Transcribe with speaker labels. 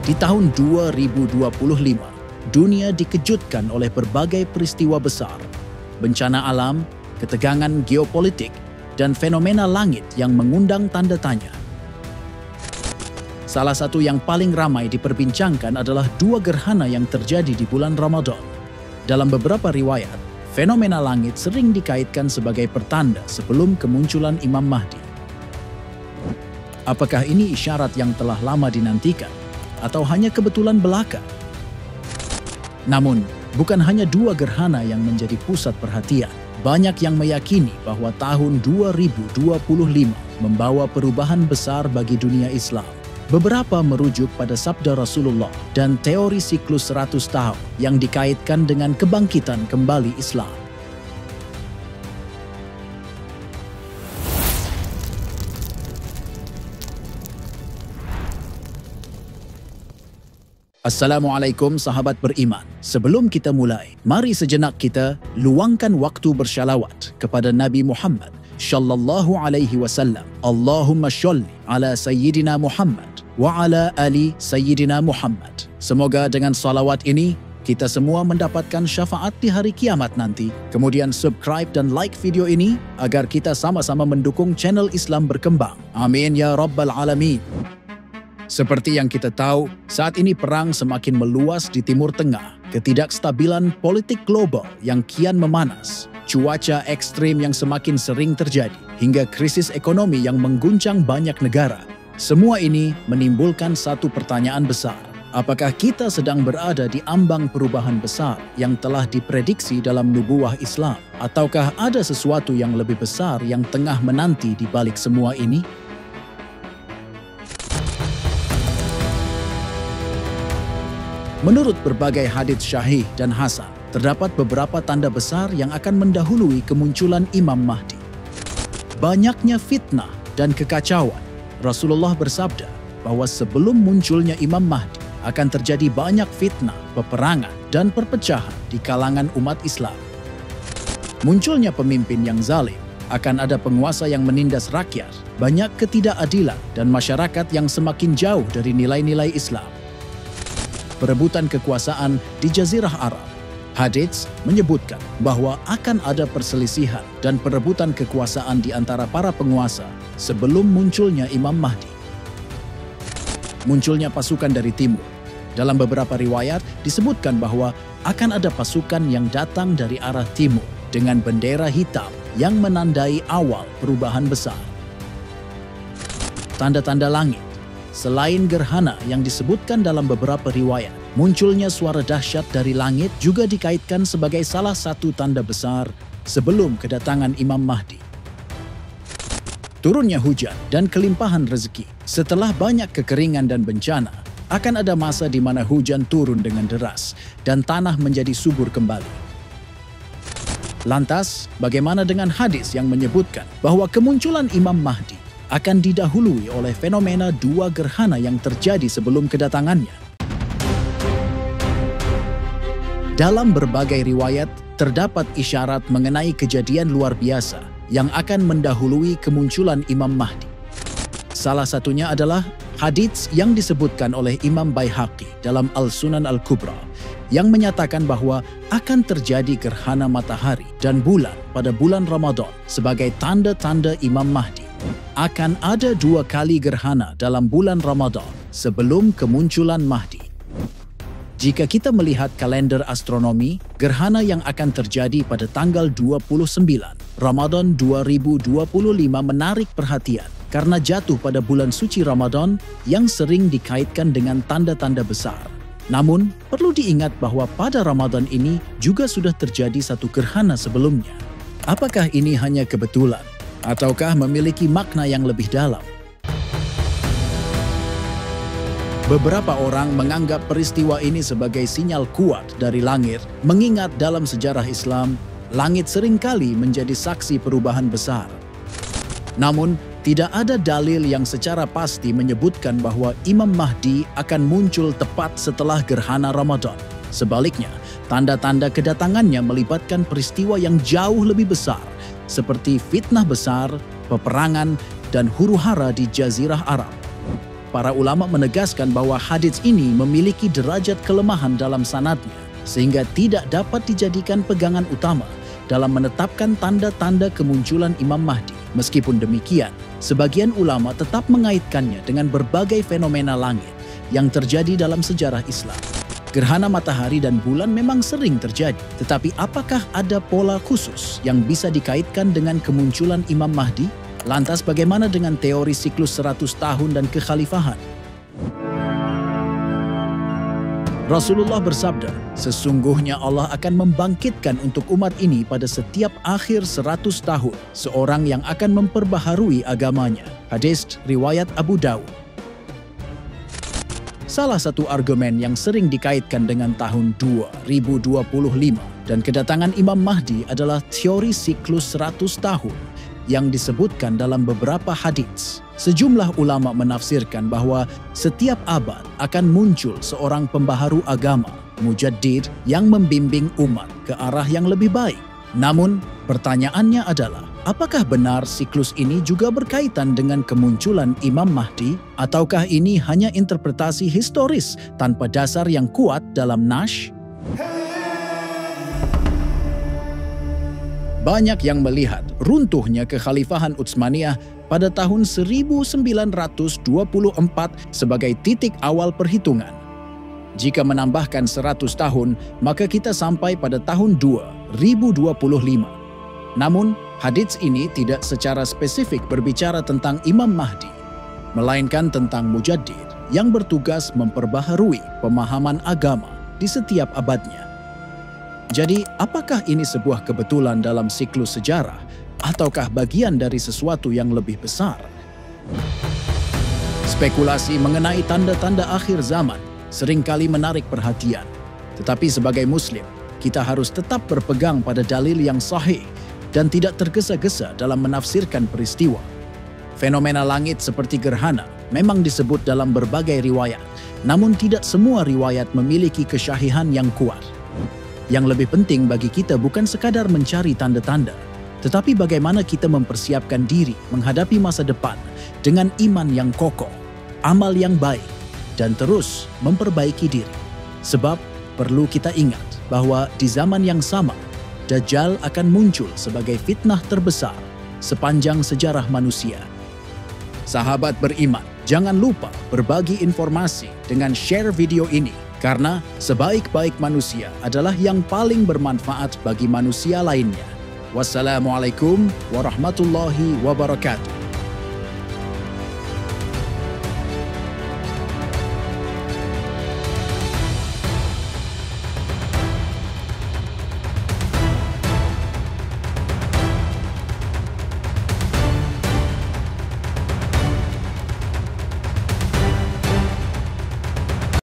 Speaker 1: Di tahun 2025, dunia dikejutkan oleh berbagai peristiwa besar, bencana alam, ketegangan geopolitik, dan fenomena langit yang mengundang tanda tanya. Salah satu yang paling ramai diperbincangkan adalah dua gerhana yang terjadi di bulan Ramadan. Dalam beberapa riwayat, fenomena langit sering dikaitkan sebagai pertanda sebelum kemunculan Imam Mahdi. Apakah ini isyarat yang telah lama dinantikan, atau hanya kebetulan belaka? Namun, bukan hanya dua gerhana yang menjadi pusat perhatian. Banyak yang meyakini bahwa tahun 2025 membawa perubahan besar bagi dunia Islam. Beberapa merujuk pada sabda Rasulullah dan teori siklus 100 tahun yang dikaitkan dengan kebangkitan kembali Islam. Assalamualaikum sahabat beriman. Sebelum kita mulai, mari sejenak kita luangkan waktu bersyalawat kepada Nabi Muhammad sallallahu alaihi wasallam. Allahumma sholli ala sayyidina Muhammad wa ala ali sayyidina Muhammad. Semoga dengan salawat ini kita semua mendapatkan syafaat di hari kiamat nanti. Kemudian subscribe dan like video ini agar kita sama-sama mendukung channel Islam berkembang. Amin ya rabbal alamin. Seperti yang kita tahu, saat ini perang semakin meluas di Timur Tengah, ketidakstabilan politik global yang kian memanas, cuaca ekstrim yang semakin sering terjadi, hingga krisis ekonomi yang mengguncang banyak negara. Semua ini menimbulkan satu pertanyaan besar. Apakah kita sedang berada di ambang perubahan besar yang telah diprediksi dalam nubuwah Islam? Ataukah ada sesuatu yang lebih besar yang tengah menanti di balik semua ini? Menurut berbagai hadits syahih dan hasan, terdapat beberapa tanda besar yang akan mendahului kemunculan Imam Mahdi. Banyaknya fitnah dan kekacauan. Rasulullah bersabda bahwa sebelum munculnya Imam Mahdi akan terjadi banyak fitnah, peperangan, dan perpecahan di kalangan umat Islam. Munculnya pemimpin yang zalim, akan ada penguasa yang menindas rakyat, banyak ketidakadilan, dan masyarakat yang semakin jauh dari nilai-nilai Islam. Perebutan kekuasaan di Jazirah Arab. Hadits menyebutkan bahwa akan ada perselisihan dan perebutan kekuasaan di antara para penguasa sebelum munculnya Imam Mahdi. Munculnya pasukan dari timur. Dalam beberapa riwayat disebutkan bahwa akan ada pasukan yang datang dari arah timur dengan bendera hitam yang menandai awal perubahan besar. Tanda-tanda langit. Selain gerhana yang disebutkan dalam beberapa riwayat, munculnya suara dahsyat dari langit juga dikaitkan sebagai salah satu tanda besar sebelum kedatangan Imam Mahdi. Turunnya hujan dan kelimpahan rezeki. Setelah banyak kekeringan dan bencana, akan ada masa di mana hujan turun dengan deras dan tanah menjadi subur kembali. Lantas, bagaimana dengan hadis yang menyebutkan bahwa kemunculan Imam Mahdi akan didahului oleh fenomena dua gerhana yang terjadi sebelum kedatangannya? Dalam berbagai riwayat, terdapat isyarat mengenai kejadian luar biasa yang akan mendahului kemunculan Imam Mahdi. Salah satunya adalah hadits yang disebutkan oleh Imam Baihaqi dalam Al-Sunan Al-Kubra yang menyatakan bahwa akan terjadi gerhana matahari dan bulan pada bulan Ramadan sebagai tanda-tanda Imam Mahdi. Akan ada dua kali gerhana dalam bulan Ramadan sebelum kemunculan Mahdi. Jika kita melihat kalender astronomi, gerhana yang akan terjadi pada tanggal 29 Ramadan 2025 menarik perhatian karena jatuh pada bulan suci Ramadan yang sering dikaitkan dengan tanda-tanda besar. Namun, perlu diingat bahwa pada Ramadan ini juga sudah terjadi satu gerhana sebelumnya. Apakah ini hanya kebetulan? Ataukah memiliki makna yang lebih dalam? Beberapa orang menganggap peristiwa ini sebagai sinyal kuat dari langit, mengingat dalam sejarah Islam, langit seringkali menjadi saksi perubahan besar. Namun, tidak ada dalil yang secara pasti menyebutkan bahwa Imam Mahdi akan muncul tepat setelah gerhana Ramadan. Sebaliknya, tanda-tanda kedatangannya melibatkan peristiwa yang jauh lebih besar, seperti fitnah besar, peperangan, dan huru-hara di Jazirah Arab. para ulama menegaskan bahwa hadits ini memiliki derajat kelemahan dalam sanadnya, sehingga tidak dapat dijadikan pegangan utama dalam menetapkan tanda-tanda kemunculan Imam Mahdi. Meskipun demikian, sebagian ulama tetap mengaitkannya dengan berbagai fenomena langit yang terjadi dalam sejarah Islam. Gerhana matahari dan bulan memang sering terjadi, tetapi apakah ada pola khusus yang bisa dikaitkan dengan kemunculan Imam Mahdi? Lantas bagaimana dengan teori siklus 100 tahun dan kekhalifahan? Rasulullah bersabda, sesungguhnya Allah akan membangkitkan untuk umat ini pada setiap akhir 100 tahun seorang yang akan memperbaharui agamanya. Hadis riwayat Abu Dawud. Salah satu argumen yang sering dikaitkan dengan tahun 2025 dan kedatangan Imam Mahdi adalah teori siklus 100 tahun yang disebutkan dalam beberapa hadits. Sejumlah ulama menafsirkan bahwa setiap abad akan muncul seorang pembaharu agama, mujaddid, yang membimbing umat ke arah yang lebih baik. Namun, pertanyaannya adalah, apakah benar siklus ini juga berkaitan dengan kemunculan Imam Mahdi? Ataukah ini hanya interpretasi historis tanpa dasar yang kuat dalam nas? Banyak yang melihat runtuhnya kekhalifahan Utsmaniyah pada tahun 1924 sebagai titik awal perhitungan. Jika menambahkan 100 tahun, maka kita sampai pada tahun 2025. Namun, hadits ini tidak secara spesifik berbicara tentang Imam Mahdi, melainkan tentang mujaddid yang bertugas memperbaharui pemahaman agama di setiap abadnya. Jadi, apakah ini sebuah kebetulan dalam siklus sejarah, ataukah bagian dari sesuatu yang lebih besar? Spekulasi mengenai tanda-tanda akhir zaman seringkali menarik perhatian. Tetapi sebagai Muslim, kita harus tetap berpegang pada dalil yang sahih dan tidak tergesa-gesa dalam menafsirkan peristiwa. Fenomena langit seperti gerhana memang disebut dalam berbagai riwayat, namun tidak semua riwayat memiliki kesyahihan yang kuat. Yang lebih penting bagi kita bukan sekadar mencari tanda-tanda, tetapi bagaimana kita mempersiapkan diri menghadapi masa depan dengan iman yang kokoh, amal yang baik, dan terus memperbaiki diri. Sebab perlu kita ingat bahwa di zaman yang sama, Dajjal akan muncul sebagai fitnah terbesar sepanjang sejarah manusia. Sahabat beriman, jangan lupa berbagi informasi dengan share video ini, karena sebaik-baik manusia adalah yang paling bermanfaat bagi manusia lainnya. Wassalamualaikum warahmatullahi wabarakatuh.